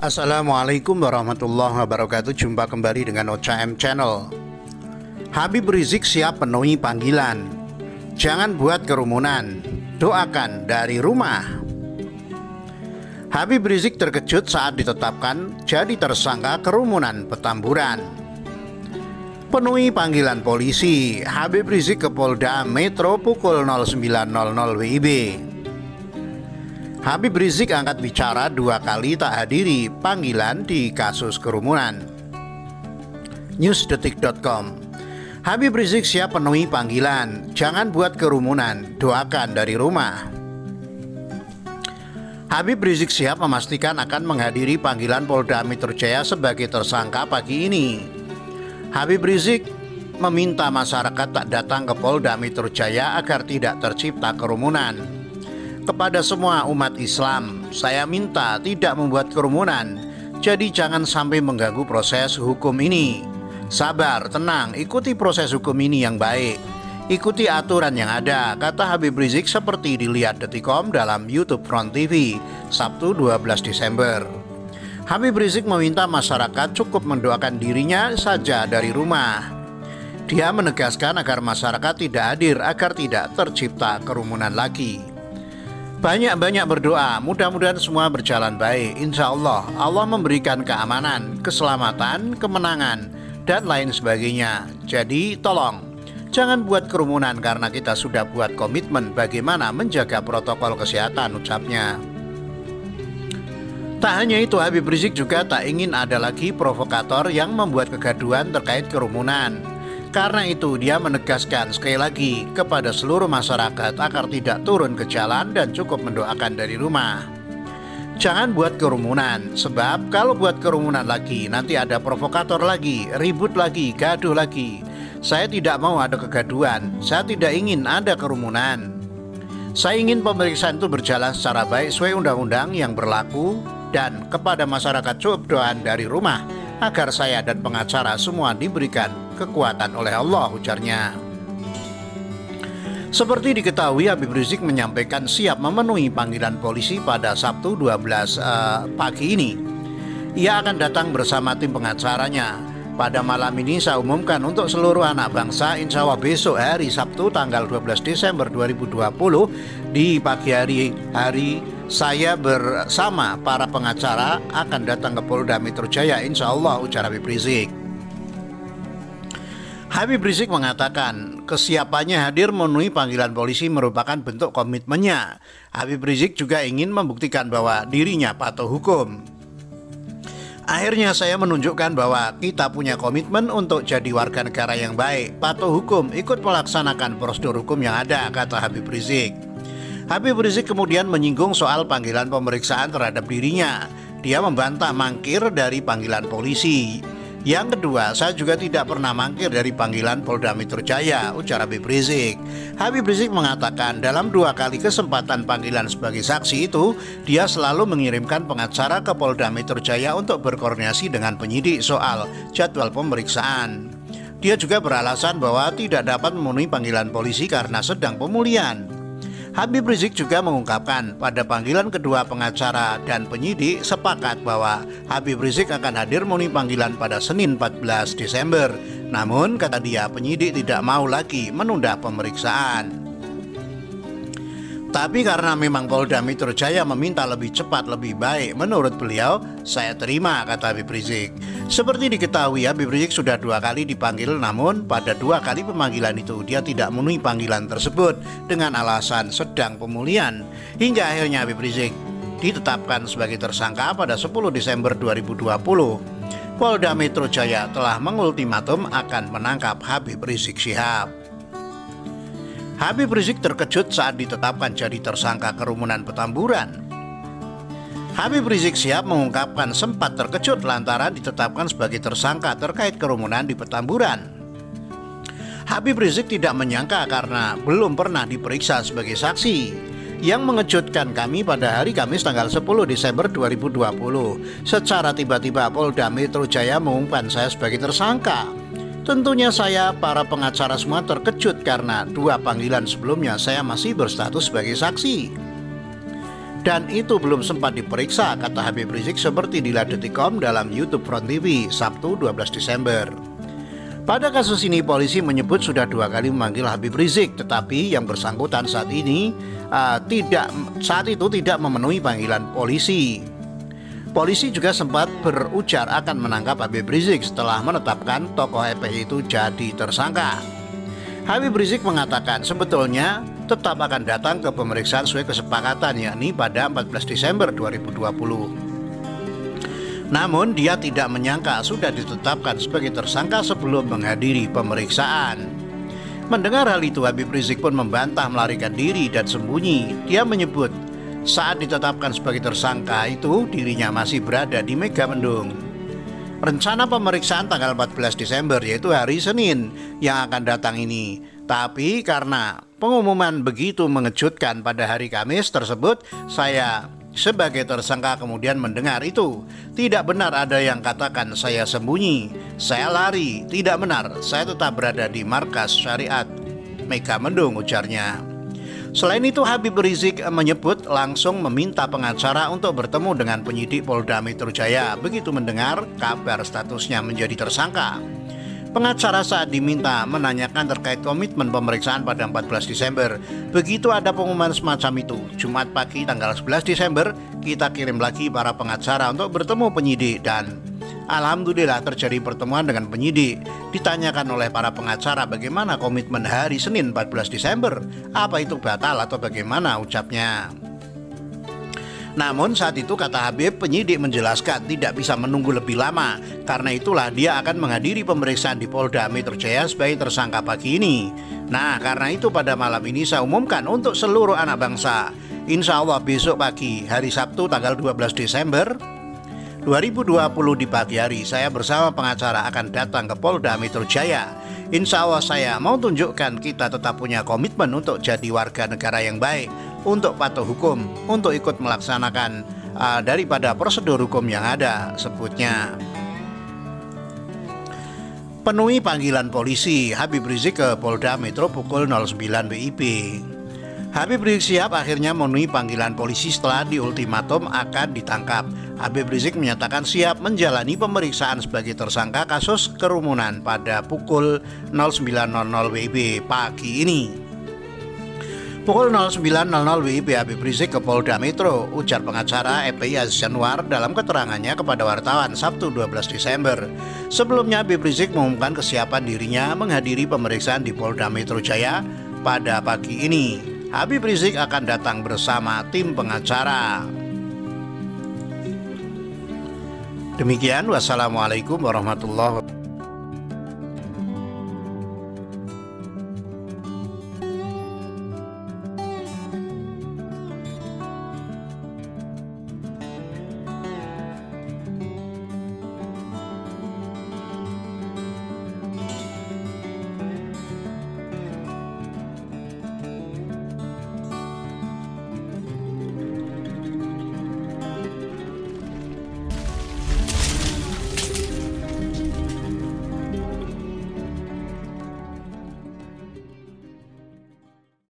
Assalamualaikum warahmatullahi wabarakatuh. Jumpa kembali dengan OCM Channel. Habib Rizik siap penuhi panggilan. Jangan buat kerumunan. Doakan dari rumah. Habib Rizik terkejut saat ditetapkan jadi tersangka kerumunan Petamburan. Penuhi panggilan polisi. Habib Rizik ke Polda Metro pukul 09.00 WIB. Habib Rizik angkat bicara 2 kali tak hadiri panggilan di kasus kerumunan. Newsdetik.com. Habib Rizik siap penuhi panggilan. Jangan buat kerumunan. Doakan dari rumah. Habib Rizik siap memastikan akan menghadiri panggilan Polda Metro Jaya sebagai tersangka pagi ini. Habib Rizik meminta masyarakat tak datang ke Polda Metro Jaya agar tidak tercipta kerumunan. Kepada semua umat Islam, saya minta tidak membuat kerumunan, jadi jangan sampai mengganggu proses hukum ini. Sabar, tenang, ikuti proses hukum ini yang baik. Ikuti aturan yang ada, kata Habib Rizik seperti dilihat Detikcom dalam YouTube Front TV, Sabtu 12 Desember. Habib Rizik meminta masyarakat cukup mendoakan dirinya saja dari rumah. Dia menegaskan agar masyarakat tidak hadir agar tidak tercipta kerumunan lagi. Banyak-banyak berdoa, mudah-mudahan semua berjalan baik. Insya Allah, Allah memberikan keamanan, keselamatan, kemenangan, dan lain sebagainya. Jadi tolong, jangan buat kerumunan karena kita sudah buat komitmen bagaimana menjaga protokol kesehatan, ucapnya. Tak hanya itu, Habib Rizik juga tak ingin ada lagi provokator yang membuat kegaduhan terkait kerumunan. Karena itu dia menegaskan sekali lagi kepada seluruh masyarakat agar tidak turun ke jalan dan cukup mendoakan dari rumah. Jangan buat kerumunan, sebab kalau buat kerumunan lagi nanti ada provokator lagi, ribut lagi, gaduh lagi. Saya tidak mau ada kegaduhan, saya tidak ingin ada kerumunan. Saya ingin pemeriksaan itu berjalan secara baik sesuai undang-undang yang berlaku, dan kepada masyarakat cukup doa dari rumah agar saya dan pengacara semua diberikan kekuatan oleh Allah, ujarnya. Seperti diketahui, Habib Rizik menyampaikan siap memenuhi panggilan polisi pada Sabtu 12 pagi ini. Ia akan datang bersama tim pengacaranya. Pada malam ini saya umumkan untuk seluruh anak bangsa, insya Allah besok hari Sabtu tanggal 12 Desember 2020 di pagi hari saya bersama para pengacara akan datang ke Polda Metro Jaya, insya Allah, ujar Habib Rizik. Habib Rizik mengatakan kesiapannya hadir memenuhi panggilan polisi merupakan bentuk komitmennya. Habib Rizik juga ingin membuktikan bahwa dirinya patuh hukum. Akhirnya saya menunjukkan bahwa kita punya komitmen untuk jadi warga negara yang baik, patuh hukum, ikut melaksanakan prosedur hukum yang ada, kata Habib Rizik. Habib Rizik kemudian menyinggung soal panggilan pemeriksaan terhadap dirinya. Dia membantah mangkir dari panggilan polisi. Yang kedua, saya juga tidak pernah mangkir dari panggilan Polda Metro Jaya, ujar Habib Rizik. Habib Rizik mengatakan dalam 2 kali kesempatan panggilan sebagai saksi itu, dia selalu mengirimkan pengacara ke Polda Metro Jaya untuk berkoordinasi dengan penyidik soal jadwal pemeriksaan. Dia juga beralasan bahwa tidak dapat memenuhi panggilan polisi karena sedang pemulihan. Habib Rizik juga mengungkapkan pada panggilan kedua pengacara dan penyidik sepakat bahwa Habib Rizik akan hadir memenuhi panggilan pada Senin 14 Desember. Namun kata dia, penyidik tidak mau lagi menunda pemeriksaan. Tapi karena memang Polda Metro Jaya meminta lebih cepat lebih baik, menurut beliau saya terima, kata Habib Rizik. Seperti diketahui, Habib Rizik sudah 2 kali dipanggil, namun pada 2 kali pemanggilan itu dia tidak memenuhi panggilan tersebut dengan alasan sedang pemulihan. Hingga akhirnya Habib Rizik ditetapkan sebagai tersangka pada 10 Desember 2020. Polda Metro Jaya telah mengultimatum akan menangkap Habib Rizik Syihab. Habib Rizik terkejut saat ditetapkan jadi tersangka kerumunan Petamburan. Habib Rizik Syihab mengungkapkan sempat terkejut lantaran ditetapkan sebagai tersangka terkait kerumunan di Petamburan. Habib Rizik tidak menyangka karena belum pernah diperiksa sebagai saksi. Yang mengejutkan kami pada hari Kamis tanggal 10 Desember 2020, secara tiba-tiba Polda Metro Jaya mengumumkan saya sebagai tersangka. Tentunya saya, para pengacara semua terkejut karena 2 panggilan sebelumnya saya masih berstatus sebagai saksi. dan itu belum sempat diperiksa, kata Habib Rizik seperti dilansir Detik.com dalam YouTube Front TV Sabtu 12 Desember. Pada kasus ini polisi menyebut sudah 2 kali memanggil Habib Rizik, tetapi yang bersangkutan saat itu tidak memenuhi panggilan polisi. Polisi juga sempat berujar akan menangkap Habib Rizik setelah menetapkan tokoh FPI itu jadi tersangka. Habib Rizik mengatakan sebetulnya tetap akan datang ke pemeriksaan sesuai kesepakatan, yakni pada 14 Desember 2020. Namun dia tidak menyangka sudah ditetapkan sebagai tersangka sebelum menghadiri pemeriksaan. Mendengar hal itu, Habib Rizik pun membantah melarikan diri dan sembunyi. Dia menyebut saat ditetapkan sebagai tersangka itu dirinya masih berada di Megamendung. Rencana pemeriksaan tanggal 14 Desember yaitu hari Senin yang akan datang ini. Tapi karena pengumuman begitu mengejutkan pada hari Kamis tersebut, saya sebagai tersangka kemudian mendengar itu. Tidak benar ada yang katakan saya sembunyi, saya lari. Tidak benar, saya tetap berada di markas syariat Megamendung, ujarnya. Selain itu, Habib Rizik menyebut langsung meminta pengacara untuk bertemu dengan penyidik Polda Metro Jaya begitu mendengar kabar statusnya menjadi tersangka. Pengacara saat diminta menanyakan terkait komitmen pemeriksaan pada 14 Desember. Begitu ada pengumuman semacam itu, Jumat pagi tanggal 11 Desember, kita kirim lagi para pengacara untuk bertemu penyidik dan alhamdulillah terjadi pertemuan dengan penyidik. Ditanyakan oleh para pengacara bagaimana komitmen hari Senin 14 Desember, apa itu batal atau bagaimana, ucapnya. Namun saat itu, kata Habib, penyidik menjelaskan tidak bisa menunggu lebih lama. Karena itulah dia akan menghadiri pemeriksaan di Polda Metro Jaya sebagai tersangka pagi ini. Nah, karena itu pada malam ini saya umumkan untuk seluruh anak bangsa, insya Allah besok pagi hari Sabtu tanggal 12 Desember 2020 di pagi hari, saya bersama pengacara akan datang ke Polda Metro Jaya. Insya Allah saya mau tunjukkan kita tetap punya komitmen untuk jadi warga negara yang baik, untuk patuh hukum, untuk ikut melaksanakan daripada prosedur hukum yang ada, sebutnya. Penuhi panggilan polisi, Habib Rizik ke Polda Metro pukul 09 WIB. Habib Rizik siap akhirnya memenuhi panggilan polisi setelah diultimatum akan ditangkap. Habib Rizik menyatakan siap menjalani pemeriksaan sebagai tersangka kasus kerumunan pada pukul 09.00 WIB pagi ini. Pukul 09.00 WIB Habib Rizik ke Polda Metro, ujar pengacara FPI Aziz Anwar dalam keterangannya kepada wartawan Sabtu 12 Desember. Sebelumnya Habib Rizik mengumumkan kesiapan dirinya menghadiri pemeriksaan di Polda Metro Jaya pada pagi ini. Habib Rizik akan datang bersama tim pengacara. Demikian, wassalamualaikum warahmatullahi wabarakatuh.